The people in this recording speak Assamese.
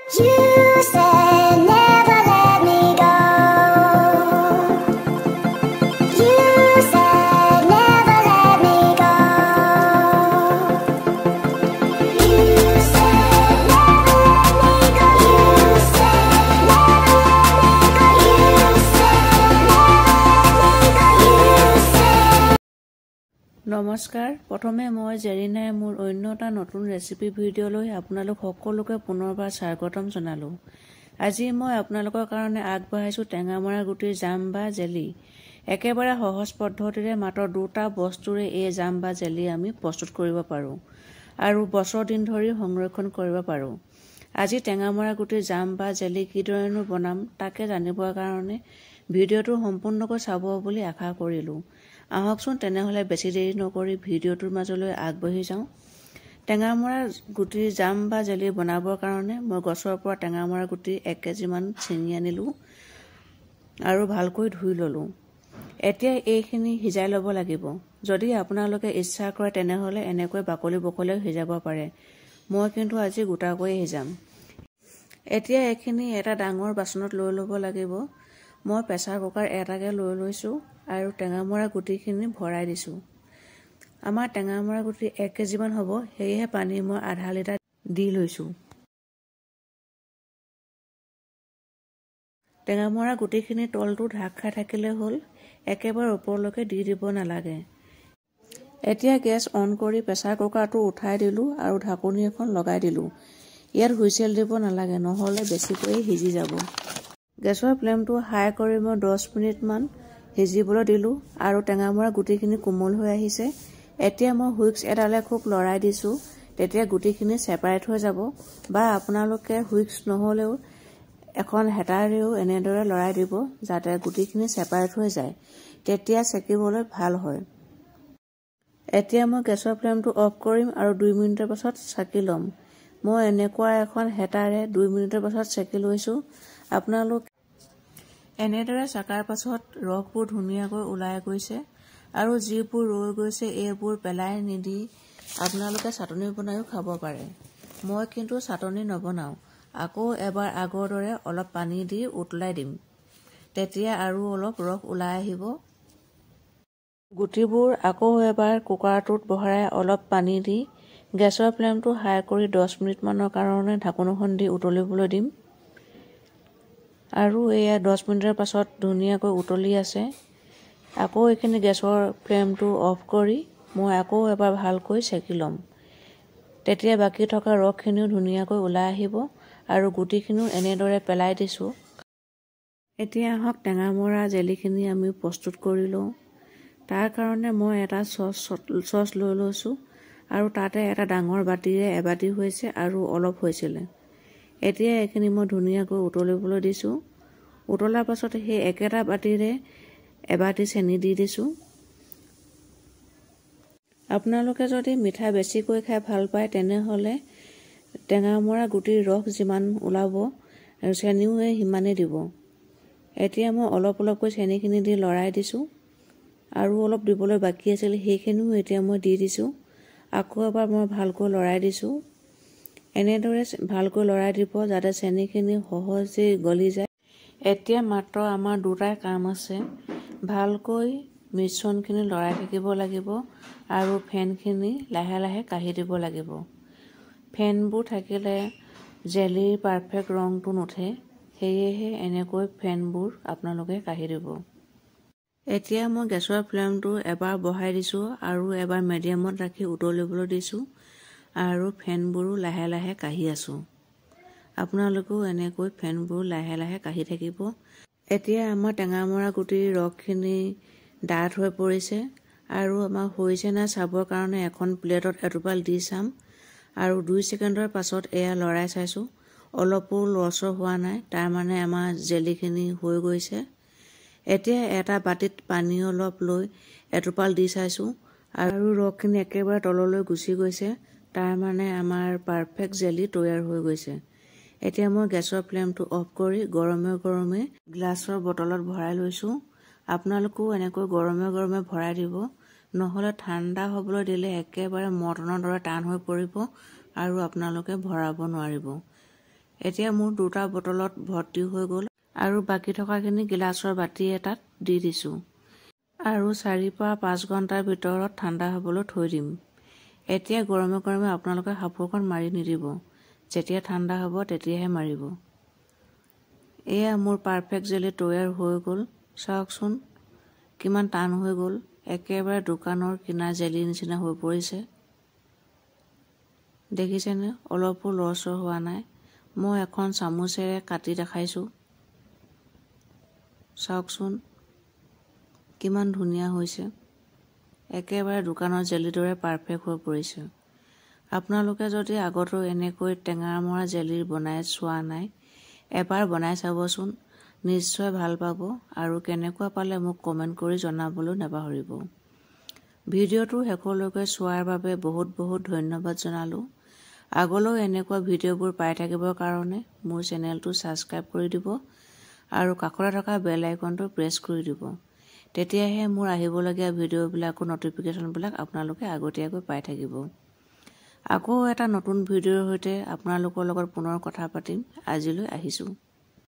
You said never let me go. You said never let me go. You said never let me go. You said never let me go. You said never let me go. You said. নমস্কাৰ প্ৰথমে মই জেৰিনাই মোৰ অন্য এটা নতুন ৰেচিপি ভিডিঅ'লৈ আপোনালোক সকলোকে পুনৰবাৰ স্বাগতম জনালোঁ। আজি মই আপোনালোকৰ কাৰণে আগবঢ়াইছোঁ টেঙামৰা গুটিৰ জাম বা জেলি। একেবাৰে সহজ পদ্ধতিৰে মাত্ৰ দুটা বস্তুৰে এই জাম বা জেলি আমি প্ৰস্তুত কৰিব পাৰোঁ আৰু বছৰ দিন ধৰি সংৰক্ষণ কৰিব পাৰোঁ। আজি টেঙামৰা গুটিৰ জাম বা জেলি কিদৰেনো বনাম তাকে জানিবৰ কাৰণে ভিডিঅ'টো সম্পূৰ্ণকৈ চাব বুলি আশা কৰিলোঁ। আহকচোন তেনেহ'লে বেছি দেৰি নকৰি ভিডিঅ'টোৰ মাজলৈ আগবাঢ়ি যাওঁ। টেঙামৰা গুটিৰ জাম বা জেলি বনাবৰ কাৰণে মই গছৰ পৰা টেঙামৰা গুটি 1 কেজিমান ছিঙি আনিলোঁ আৰু ভালকৈ ধুই ল'লোঁ। এতিয়া এইখিনি সিজাই ল'ব লাগিব। যদি আপোনালোকে ইচ্ছা কৰে তেনেহ'লে এনেকৈ বাকলি বখলিয়াও সিজাব পাৰে। মই কিন্তু আজি গোটাকৈয়ে সিজাম। এতিয়া এইখিনি এটা ডাঙৰ বাচনত লৈ ল'ব লাগিব। মই প্ৰেছাৰ কুকাৰ এটাকে লৈ লৈছোঁ আৰু টেঙামৰা গুটিখিনি ভৰাই দিছোঁ। আমাৰ টেঙামৰা গুটি 1 কেজিমান হ'ব, সেয়েহে পানী মই আধা লিটাৰ দি লৈছোঁ। টেঙামৰা গুটিখিনি তলটো ঢাক খাই থাকিলে হ'ল, একেবাৰে ওপৰলৈকে দি দিব নালাগে। এতিয়া গেছ অন কৰি প্ৰেছাৰ কুকাৰটো উঠাই দিলোঁ আৰু ঢাকনি এখন লগাই দিলোঁ। ইয়াত হুইচেল দিব নালাগে, নহ'লে বেছিকৈ সিজি যাব। গেছৰ ফ্লেমটো হাই কৰি মই 10 মিনিটমান সিজিবলৈ দিলোঁ আৰু টেঙামৰা গুটিখিনি কোমল হৈ আহিছে। এতিয়া মই হুইস্ক এডালে খুব লৰাই দিছোঁ, তেতিয়া গুটিখিনি ছেপাৰেট হৈ যাব, বা আপোনালোকে হুইস্ক নহ'লেও এখন হেতাৰেও এনেদৰে লৰাই দিব যাতে গুটিখিনি ছেপাৰেট হৈ যায়, তেতিয়া চেকিবলৈ ভাল হয়। এতিয়া মই গেছৰ ফ্লেমটো অফ কৰিম আৰু 2 মিনিটৰ পাছত চেকি ল'ম। মই এনেকুৱা এখন হেতাৰে 2 মিনিটৰ পাছত চেকি লৈছোঁ। আপোনালোক এনেদৰে চেকাৰ পাছত ৰসবোৰ ধুনীয়াকৈ ওলাই গৈছে আৰু যিবোৰ ৰৈ গৈছে এইবোৰ পেলাই নিদি আপোনালোকে চাটনি বনাইও খাব পাৰে। মই কিন্তু চাটনি নবনাওঁ, আকৌ এবাৰ আগৰ দৰে অলপ পানী দি উতলাই দিম, তেতিয়া আৰু অলপ ৰস ওলাই আহিব। গুটিবোৰ আকৌ এবাৰ কুকাৰটোত বহাই অলপ পানী দি গেছৰ ফ্লেমটো হাই কৰি 10 মিনিটমানৰ কাৰণে ঢাকোনখন দি উতলিবলৈ দিম। আৰু এয়া 10 মিনিটৰ পাছত ধুনীয়াকৈ উতলি আছে। আকৌ এইখিনি গেছৰ ফ্লেমটো অফ কৰি মই আকৌ এবাৰ ভালকৈ চেকি ল'ম, তেতিয়া বাকী থকা ৰসখিনিও ধুনীয়াকৈ ওলাই আহিব আৰু গুটিখিনিও এনেদৰে পেলাই দিছোঁ। এতিয়া আহক টেঙামৰা জেলিখিনি আমি প্ৰস্তুত কৰি লওঁ। তাৰ কাৰণে মই এটা চচ লৈ লৈছোঁ আৰু তাতে এটা ডাঙৰ বাতিৰে এবাতি হৈছে আৰু অলপ হৈছিলে। এতিয়া এইখিনি মই ধুনীয়াকৈ উতলিবলৈ দিছোঁ। উতলাৰ পাছত সেই একেটা বাতিৰে এবাতি চেনি দি দিছোঁ। আপোনালোকে যদি মিঠা বেছিকৈ খাই ভাল পায় তেনেহ'লে টেঙামৰা গুটিৰ ৰস যিমান ওলাব চেনিও সিমানেই দিব। এতিয়া মই অলপ অলপকৈ চেনিখিনি দি লৰাই দিছোঁ আৰু অলপ দিবলৈ বাকী আছিল, সেইখিনিও এতিয়া মই দি দিছোঁ। আকৌ এবাৰ মই ভালকৈ লৰাই দিছোঁ। এনেদৰে ভালকৈ লৰাই দিব যাতে চেনিখিনি সহজেই গলি যায়। এতিয়া মাত্ৰ আমাৰ দুটাই কাম আছে, ভালকৈ মিশ্ৰণখিনি লৰাই থাকিব লাগিব আৰু ফেনখিনি লাহে লাহে কাঢ়ি দিব লাগিব। ফেনবোৰ থাকিলে জেলিৰ পাৰফেক্ট ৰংটো নুঠে, সেয়েহে এনেকৈ ফেনবোৰ আপোনালোকে কাঢ়ি দিব। এতিয়া মই গেছৰ ফ্লেমটো এবাৰ বঢ়াই দিছোঁ আৰু এবাৰ মিডিয়ামত ৰাখি উতলিবলৈ দিছোঁ আৰু ফেনবোৰো লাহে লাহে কাঢ়ি আছোঁ। আপোনালোকেও এনেকৈ ফেনবোৰ লাহে লাহে কাঢ়ি থাকিব। এতিয়া আমাৰ টেঙামৰা গুটিৰ ৰসখিনি ডাঠ হৈ পৰিছে আৰু আমাৰ হৈছে নাই চাবৰ কাৰণে এখন প্লেটত এটোপাল দি চাম আৰু 2 ছেকেণ্ডৰ পাছত এয়া লৰাই চাইছোঁ, অলপো লৰচৰ হোৱা নাই, তাৰমানে আমাৰ জেলিখিনি হৈ গৈছে। এতিয়া এটা বাতিত পানী অলপ লৈ এটোপাল দি চাইছোঁ আৰু ৰসখিনি একেবাৰে তললৈ গুচি গৈছে, তাৰমানে আমাৰ পাৰফেক্ট জেলি তৈয়াৰ হৈ গৈছে। এতিয়া মই গেছৰ ফ্লেমটো অফ কৰি গৰমে গৰমে গ্লাছৰ বটলত ভৰাই লৈছোঁ। আপোনালোকেও এনেকৈ গৰমে গৰমে ভৰাই দিব, নহ'লে ঠাণ্ডা হ'বলৈ দিলে একেবাৰে মৰ্টনৰ দৰে টান হৈ পৰিব আৰু আপোনালোকে ভৰাব নোৱাৰিব। এতিয়া মোৰ 2টা বটলত ভৰ্তি হৈ গ'ল আৰু বাকী থকাখিনি গিলাচৰ বাতি এটাত দি দিছোঁ আৰু 4 পৰা 5 ঘণ্টাৰ ভিতৰত ঠাণ্ডা হ'বলৈ থৈ দিম। এতিয়া গৰমে গৰমে আপোনালোকে সাঁফৰখন মাৰি নিদিব, যেতিয়া ঠাণ্ডা হ'ব তেতিয়াহে মাৰিব। এয়া মোৰ পাৰফেক্ট জেলি তৈয়াৰ হৈ গ'ল। চাওকচোন কিমান টান হৈ গ'ল, একেবাৰে দোকানৰ কিনা জেলিৰ নিচিনা হৈ পৰিছে। দেখিছেনে, অলপো লৰচৰ হোৱা নাই। মই এখন চামুচেৰে কাটি দেখাইছোঁ। চাওকচোন কিমান ধুনীয়া হৈছে, একেবাৰে দোকানৰ জেলিৰ দৰে পাৰফেক্ট হৈ পৰিছে। আপোনালোকে যদি আগতো এনেকৈ টেঙাৰ মৰা জেলি বনাই চোৱা নাই, এবাৰ বনাই চাবচোন, নিশ্চয় ভাল পাব আৰু কেনেকুৱা পালে মোক কমেণ্ট কৰি জনাবলৈ নাপাহৰিব। ভিডিঅ'টো শেষলৈকে চোৱাৰ বাবে বহুত বহুত ধন্যবাদ জনালোঁ। আগলৈও এনেকুৱা ভিডিঅ'বোৰ পাই থাকিবৰ কাৰণে মোৰ চেনেলটো ছাবস্ক্ৰাইব কৰি দিব আৰু কাষতে থকা বেল আইকনটো প্ৰেছ কৰি দিব। তেতিয়াহে মোৰ আহিবলগীয়া ভিডিঅ'বিলাকৰ নটিফিকেশ্যনবিলাক আপোনালোকে আগতীয়াকৈ পাই থাকিব। আকৌ এটা নতুন ভিডিঅ'ৰ সৈতে আপোনালোকৰ লগত পুনৰ কথা পাতিম। আজিলৈ আহিছোঁ।